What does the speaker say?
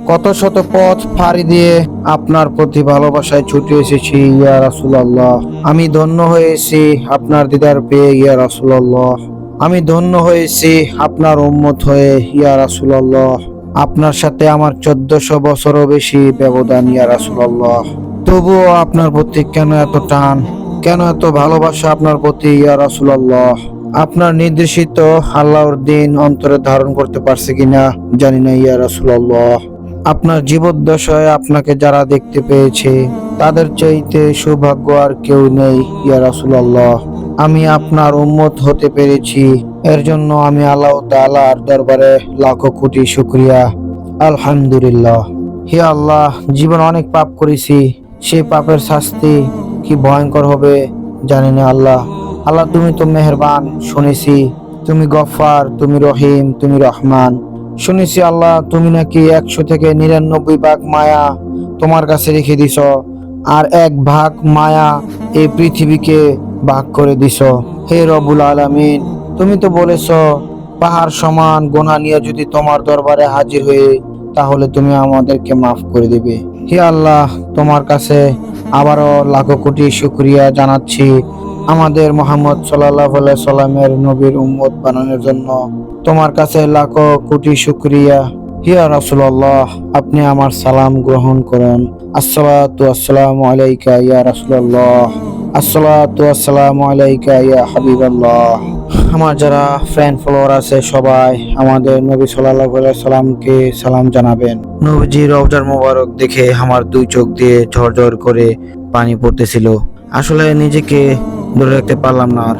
কত শত পথ ফাঁড়ি দিয়ে আপনার প্রতি ভালোবাসায় ছুটে এসেছি ইয়া রাসূলুল্লাহ। আমি ধন্য হয়েছি আপনার দিদার পেয়ে ইয়া রাসূলুল্লাহ। আমি ধন্য হয়েছি আপনার উম্মত হয়ে ইয়া রাসূলুল্লাহ। আপনার সাথে আমার 1400 বছরও বেশি ব্যবধান ইয়া রাসূলুল্লাহ। তবুও আপনার প্রতি কেন এত টান, কেন এত ভালোবাসা আপনার প্রতি ইয়া রাসূলুল্লাহ? আপনার নির্দেশিত আল্লাহর দিন অন্তরে ধারণ করতে পারছে কিনা জানি না ইয়া রাসূলুল্লাহ। আপনার জীবদ্দশায় আপনাকে যারা দেখতে পেয়েছে তাদের চাইতে সৌভাগ্য আর কেউ নেই ইয়া রাসূলুল্লাহ। আমি আপনার উম্মত হতে পেরেছি, এর জন্য আমি আল্লাহ তাআলার দরবারে লাখো কোটি শুকরিয়া। আলহামদুলিল্লাহ। হে আল্লাহ, জীবন অনেক পাপ করেছি, সেই পাপের শাস্তি কি ভয়ঙ্কর হবে জানি না আল্লাহ। আল্লাহ তুমি তো মেহেরবান, শুনেছি তুমি গফফার, তুমি রহিম, তুমি রহমান। শুনেছি আল্লাহ তুমি নাকি 100 থেকে 99 ভাগ মায়া তোমার কাছে রেখে দিছ, আর 1 ভাগ মায়া এই পৃথিবীকে ভাগ করে দিছ। হে রব্বুল আলামিন, তুমি তো বলেছ পাহাড় সমান গুনাহ নিয়ে যদি তোমার দরবারে হাজির হয়ে তাহলে তুমি আমাদেরকে মাফ করে দিবে। হে আল্লাহ, তোমার কাছে আবারও লাখো কোটি শুকরিয়া জানাচ্ছি আমাদের মুহাম্মদ সাল্লাল্লাহু আলাইহি সাল্লামের নবীর উম্মত বানানোর জন্য। তোমার কাছে লাখো কোটি শুকরিয়া। ইয়া রাসূলুল্লাহ, আপনি আমার সালাম গ্রহণ করুন। আসসালাতু আসসালামু আলাইকা ইয়া রাসূলুল্লাহ। আসসালাতু আসসালামু আলাইকা ইয়া হাবিবাল্লাহ। আমার যারা ফ্রেন্ড ফলোয়ার আছে সবাই আমাদের নবী সাল্লাল্লাহু আলাইহি সাল্লামকে সালাম জানাবেন। নবীজির রওজার মোবারক দেখে আমার 2 চোখ দিয়ে ঝরঝর করে পানি পড়তেছিল। আসলে নিজেকে ধরে রাখতে পারলাম না আর।